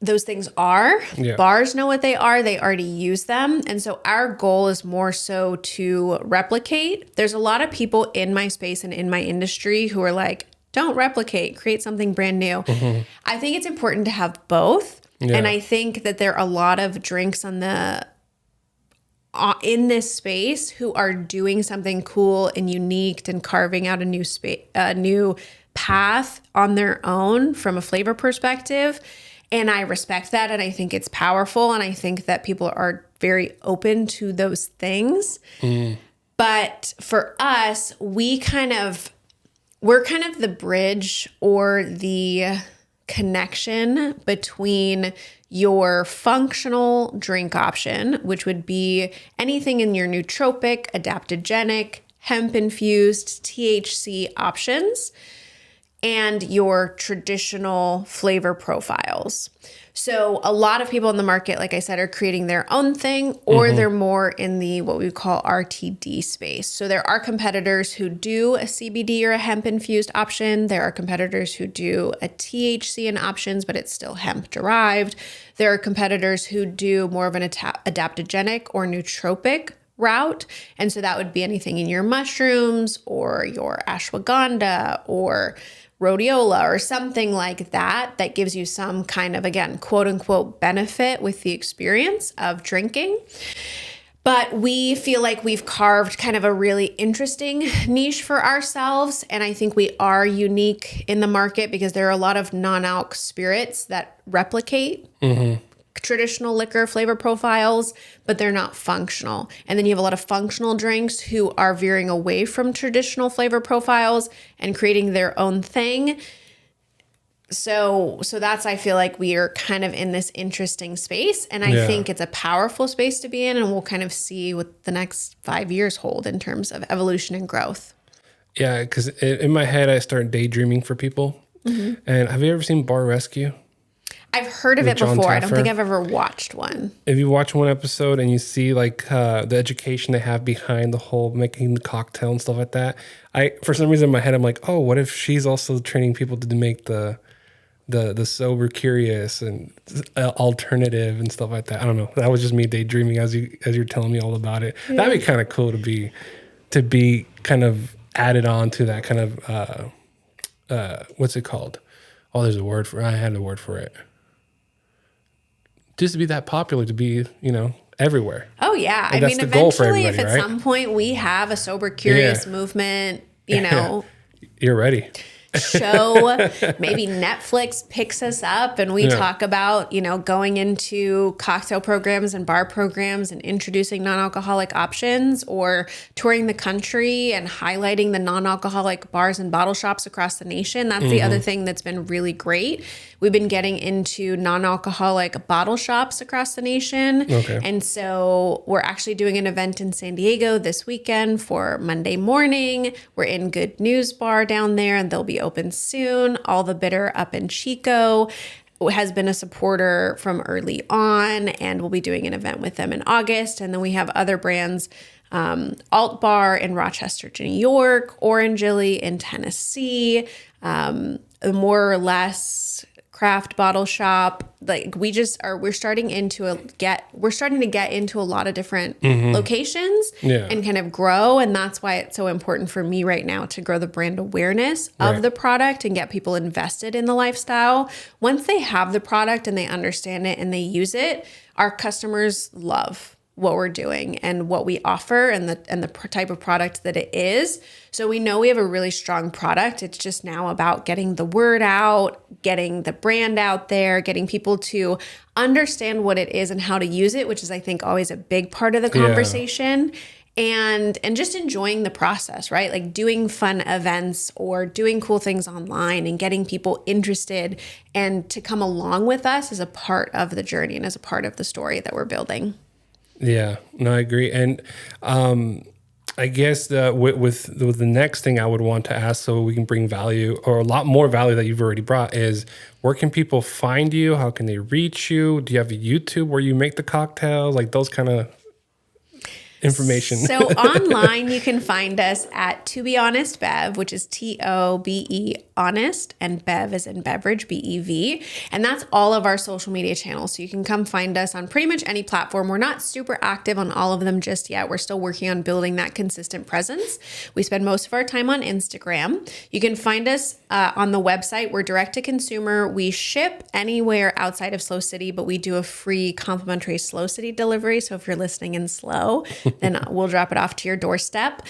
those things are. Yeah. Bars know what they are. They already use them. And so our goal is more so to replicate. There's a lot of people in my space and in my industry who are like, don't replicate, create something brand new. I think it's important to have both. Yeah. And I think that there are a lot of drinks in this space who are doing something cool and unique and carving out a new path on their own from a flavor perspective. And I respect that. And I think it's powerful. And I think that people are very open to those things. But for us, we're kind of the bridge or the connection between your functional drink option, which would be anything in your nootropic, adaptogenic, hemp-infused, THC options, and your traditional flavor profiles. So a lot of people in the market, like I said, are creating their own thing, or they're more in the what we call RTD space. So there are competitors who do a CBD or a hemp-infused option. There are competitors who do a THC in options, but it's still hemp-derived. There are competitors who do more of an adaptogenic or nootropic route. And so that would be anything in your mushrooms or your ashwagandha or rhodiola or something like that gives you some kind of, again, quote unquote, benefit with the experience of drinking. But we feel like we've carved kind of a really interesting niche for ourselves. And I think we are unique in the market because there are a lot of non-alc spirits that replicate traditional liquor flavor profiles, but they're not functional. And then you have a lot of functional drinks who are veering away from traditional flavor profiles and creating their own thing. So that's, I feel like we are kind of in this interesting space. And I think it's a powerful space to be in. And we'll kind of see what the next 5 years hold in terms of evolution and growth. Yeah, because in my head, I start daydreaming for people. And have you ever seen Bar Rescue? I've heard of it John before. I don't Taffer? think I've ever watched one. If you watch one episode and you see like the education they have behind the whole making the cocktail and stuff like that, for some reason in my head I'm like, oh, what if she's also training people to make the sober curious and alternative and stuff like that. I don't know. That was just me daydreaming as you're telling me all about it. Yeah. That'd be kind of cool to be kind of added on to that kind of what's it called? Oh, there's a word for it. I had a word for it. Just to be that popular, to be, everywhere. Oh, yeah. And I mean, eventually, if at some point we have a sober, curious movement, you're ready. show, maybe Netflix picks us up and we talk about, going into cocktail programs and bar programs and introducing non-alcoholic options, or touring the country and highlighting the non-alcoholic bars and bottle shops across the nation. That's the other thing that's been really great. We've been getting into non-alcoholic bottle shops across the nation. Okay. And so we're actually doing an event in San Diego this weekend for Monday morning. We're in Good News Bar down there, and they'll be open soon. All the Bitter up in Chico has been a supporter from early on, and we'll be doing an event with them in August. And then we have other brands, Alt Bar in Rochester, New York, Orangely in Tennessee, more or less craft bottle shop. Like we're starting to get into a lot of different locations and kind of grow. And that's why it's so important for me right now to grow the brand awareness of the product and get people invested in the lifestyle. Once they have the product and they understand it and they use it, our customers love what we're doing and what we offer and the type of product that it is. So we know we have a really strong product. It's just now about getting the word out, getting the brand out there, getting people to understand what it is and how to use it, which is, I think, always a big part of the conversation. And just enjoying the process, right? Like doing fun events or doing cool things online and getting people interested and to come along with us as a part of the journey and as a part of the story that we're building. Yeah, no, I agree. And I guess with the next thing I would want to ask, so we can bring value or a lot more value that you've already brought, is where can people find you? How can they reach you? Do you have a YouTube where you make the cocktails? Like those kind of information. So online, you can find us at To Be Honest Bev, which is TOBE Honest, and Bev is in Beverage, BEV. And that's all of our social media channels. So you can come find us on pretty much any platform. We're not super active on all of them just yet. We're still working on building that consistent presence. We spend most of our time on Instagram. You can find us on the website. We're direct to consumer. We ship anywhere outside of Slow City, but we do a free complimentary Slow City delivery. So if you're listening in slow, then we'll drop it off to your doorstep.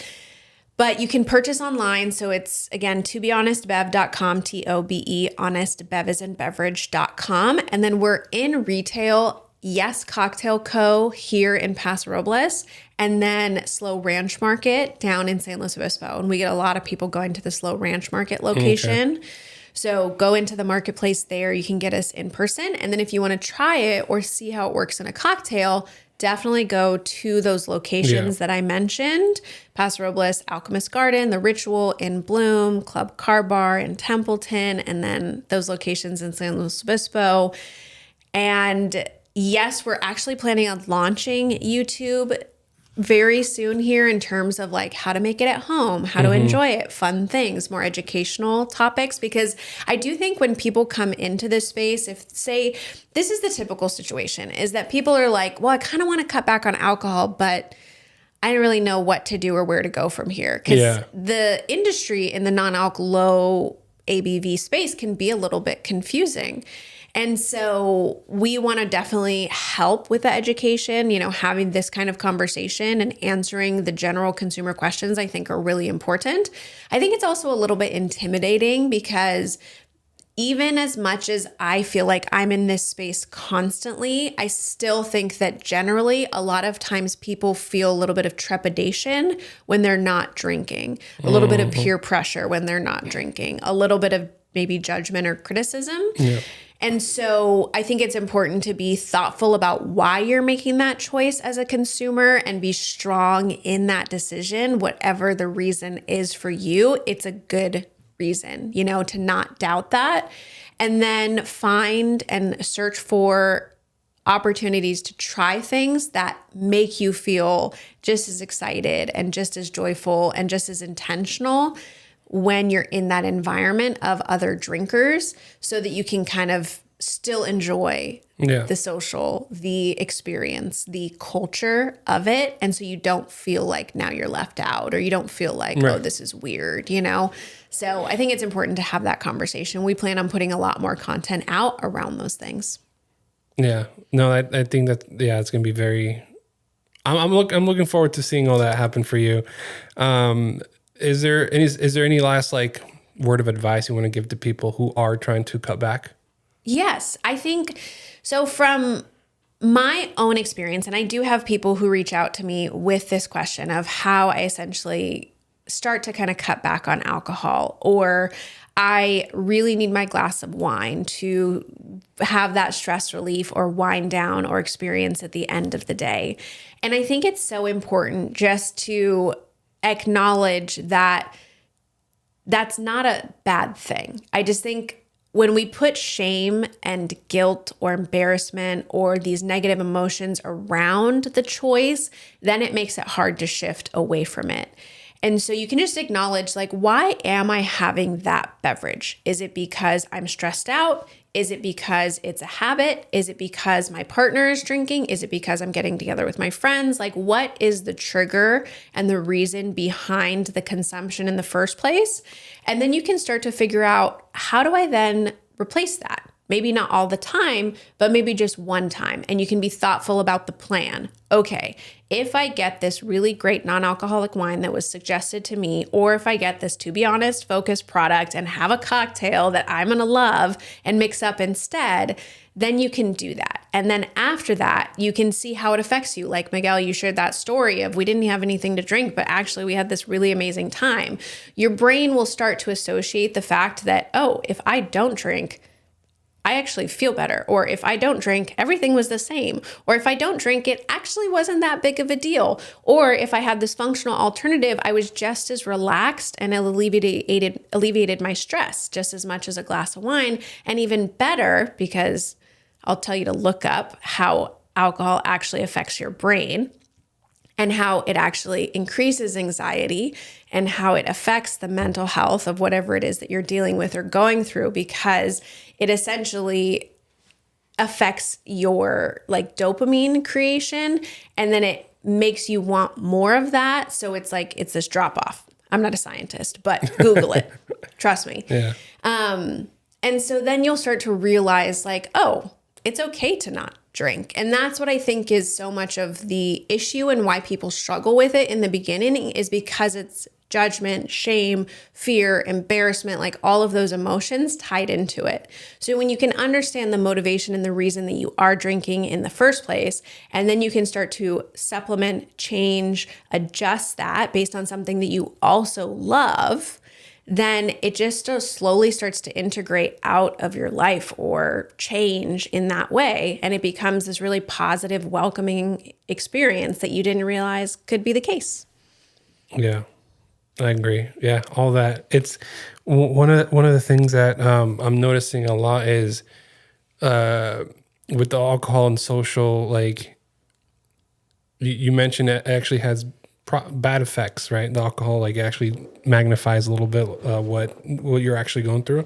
But you can purchase online. So it's, again, tobehonestbev.com, TOBE, honest, bev is in beverage.com. And then we're in retail, Yes Cocktail Co. here in Paso Robles, and then Slow Ranch Market down in San Luis Obispo. And we get a lot of people going to the Slow Ranch Market location. Okay. So go into the marketplace there. You can get us in person. And then if you want to try it or see how it works in a cocktail, definitely go to those locations that I mentioned: Paso Robles, Alchemist Garden, The Ritual in Bloom, Club Car Bar in Templeton, and then those locations in San Luis Obispo. And yes, we're actually planning on launching YouTube very soon here in terms of like how to make it at home, how to enjoy it, fun things, more educational topics. Because I do think when people come into this space, if say this is the typical situation, is that people are like, well, I kind of want to cut back on alcohol, but I don't really know what to do or where to go from here. Because the industry in the non-alc low ABV space can be a little bit confusing. And so we want to definitely help with the education, having this kind of conversation and answering the general consumer questions I think are really important. I think it's also a little bit intimidating because even as much as I feel like I'm in this space constantly, I still think that generally a lot of times people feel a little bit of trepidation when they're not drinking, a little bit of peer pressure when they're not drinking, a little bit of maybe judgment or criticism. Yeah. And so I think it's important to be thoughtful about why you're making that choice as a consumer and be strong in that decision, whatever the reason is for you. It's a good reason, to not doubt that. And then find and search for opportunities to try things that make you feel just as excited and just as joyful and just as intentional when you're in that environment of other drinkers, so that you can kind of still enjoy the social, the experience, the culture of it. And so you don't feel like now you're left out, or you don't feel like, oh, this is weird, So I think it's important to have that conversation. We plan on putting a lot more content out around those things. Yeah, no, I think that, it's going to be very, I'm looking forward to seeing all that happen for you. Is there any last word of advice you want to give to people who are trying to cut back? Yes, I think so. From my own experience, and I do have people who reach out to me with this question of how I essentially start to kind of cut back on alcohol, or I really need my glass of wine to have that stress relief or wind down or experience at the end of the day. And I think it's so important just to acknowledge that that's not a bad thing. I just think when we put shame and guilt or embarrassment or these negative emotions around the choice, then it makes it hard to shift away from it. And so you can just acknowledge, why am I having that beverage? Is it because I'm stressed out? Is it because it's a habit? Is it because my partner is drinking? Is it because I'm getting together with my friends? Like, what is the trigger and the reason behind the consumption in the first place? And then you can start to figure out, how do I then replace that? Maybe not all the time, but maybe just one time. And you can be thoughtful about the plan. Okay, if I get this really great non-alcoholic wine that was suggested to me, or if I get this, to be honest, focused product and have a cocktail that I'm gonna love and mix up instead, then you can do that. And then after that, you can see how it affects you. Like Miguel, you shared that story of, we didn't have anything to drink, but actually we had this really amazing time. Your brain will start to associate the fact that, oh, if I don't drink, I actually feel better. Or if I don't drink, everything was the same. Or if I don't drink, it actually wasn't that big of a deal. Or if I had this functional alternative, I was just as relaxed and alleviated my stress just as much as a glass of wine. And even better, because I'll tell you to look up how alcohol actually affects your brain and how it actually increases anxiety and how it affects the mental health of whatever it is that you're dealing with or going through, because it essentially affects your like dopamine creation, and then it makes you want more of that. So it's like, it's this drop off. I'm not a scientist, but Google it. Trust me. Yeah. And so then you'll start to realize like, oh, it's okay to not drink. And that's what I think is so much of the issue and why people struggle with it in the beginning, is because it's judgment, shame, fear, embarrassment, like all of those emotions tied into it. So when you can understand the motivation and the reason that you are drinking in the first place, and then you can start to supplement, change, adjust that based on something that you also love, then it just slowly starts to integrate out of your life or change in that way. And it becomes this really positive, welcoming experience that you didn't realize could be the case. Yeah, I agree. Yeah, all that. It's one of the things that I'm noticing a lot is with the alcohol and social, like you mentioned, it actually has bad effects, right? The alcohol like actually magnifies a little bit what you're actually going through.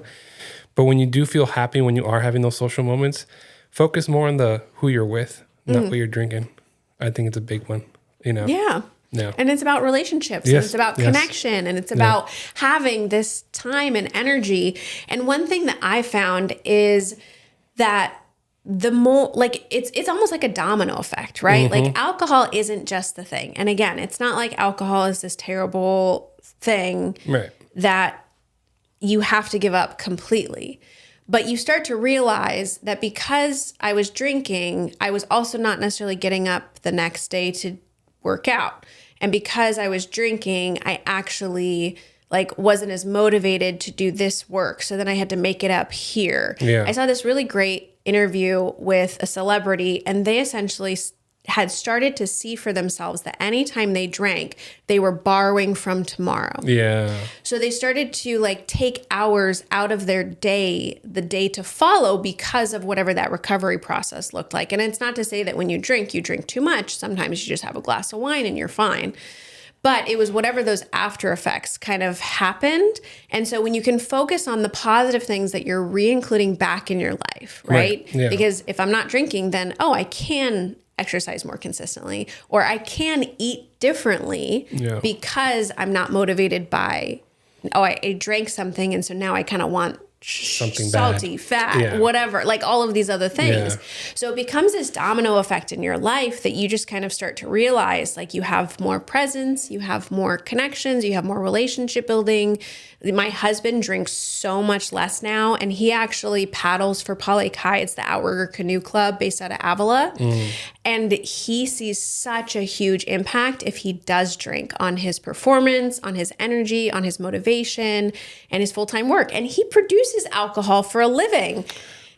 But when you do feel happy, when you are having those social moments, focus more on the who you're with, not what you're drinking. I think it's a big one, you know? Yeah. Yeah. And it's about relationships, Yes. and it's about connection, and it's about having this time and energy. And one thing that I found is that the more, like, it's almost like a domino effect, right? Mm-hmm. Like alcohol isn't just the thing. And again, it's not like alcohol is this terrible thing Right. that you have to give up completely. But you start to realize that because I was drinking, I was also not necessarily getting up the next day to work out. And because I was drinking, I actually like wasn't as motivated to do this work. So then I had to make it up here. Yeah. I saw this really great interview with a celebrity, and they essentially had started to see for themselves that anytime they drank, they were borrowing from tomorrow. Yeah. So they started to like take hours out of their day, the day to follow, because of whatever that recovery process looked like. And it's not to say that when you drink too much. Sometimes you just have a glass of wine and you're fine. But it was whatever those after effects kind of happened. And so when you can focus on the positive things that you're re-including back in your life, right? Yeah. Because if I'm not drinking, then, oh, I can exercise more consistently, or I can eat differently because I'm not motivated by, oh, I drank something, and so now I kind of want something salty, bad. fat, whatever, like all of these other things. Yeah. So it becomes this domino effect in your life that you just kind of start to realize, like, you have more presence, you have more connections, you have more relationship building. My husband drinks so much less now, and he actually paddles for Pali Kai. It's the Outrigger Canoe Club based out of Avila. And he sees such a huge impact if he does drink on his performance, on his energy, on his motivation, and his full-time work. And he produces alcohol for a living.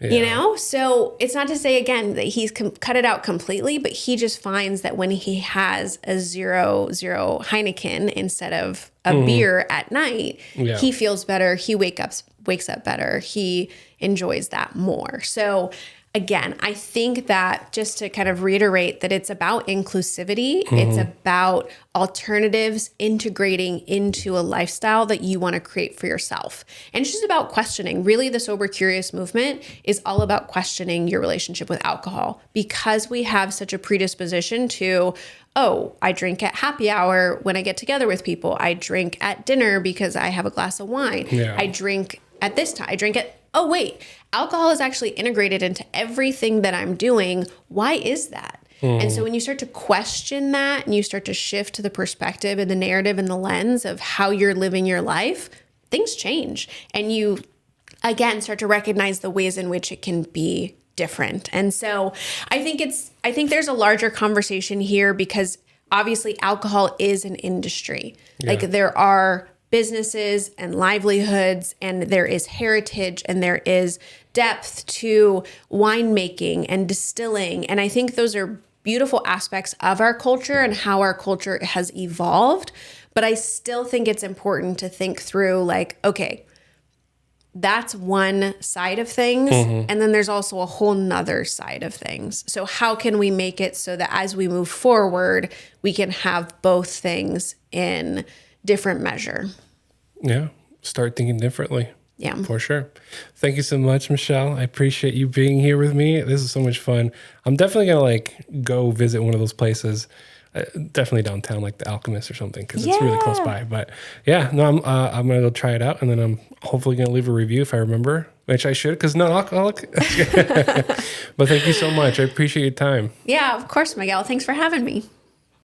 You know, so it's not to say, again, that he's cut it out completely, but he just finds that when he has a 0.0 Heineken instead of a beer at night, he feels better. He wakes up better. He enjoys that more. So again, I think that just to kind of reiterate that it's about inclusivity, it's about alternatives integrating into a lifestyle that you want to create for yourself. And it's just about questioning. Really, the Sober Curious movement is all about questioning your relationship with alcohol, because we have such a predisposition to, oh, I drink at happy hour when I get together with people. I drink at dinner because I have a glass of wine. Yeah. I drink at this time. I drink at, oh, wait, alcohol is actually integrated into everything that I'm doing. Why is that? And so when you start to question that and you start to shift the perspective and the narrative and the lens of how you're living your life, things change. And you, again, start to recognize the ways in which it can be different. And so I think there's a larger conversation here, because obviously alcohol is an industry. Yeah. Like there are businesses and livelihoods, and there is heritage, and there is depth to winemaking and distilling. And I think those are beautiful aspects of our culture and how our culture has evolved. But I still think it's important to think through, like, okay, that's one side of things. And then there's also a whole nother side of things. So how can we make it so that as we move forward, we can have both things in different measure? Yeah. Start thinking differently. Yeah. For sure. Thank you so much, Michelle. I appreciate you being here with me. This is so much fun. I'm definitely going to go visit one of those places. Definitely downtown, like the Alchemist or something, because it's really close by. But yeah, no, I'm gonna go try it out, and then I'm hopefully gonna leave a review if I remember, which I should, because non-alcoholic. But thank you so much. I appreciate your time. Yeah, of course, Miguel. Thanks for having me.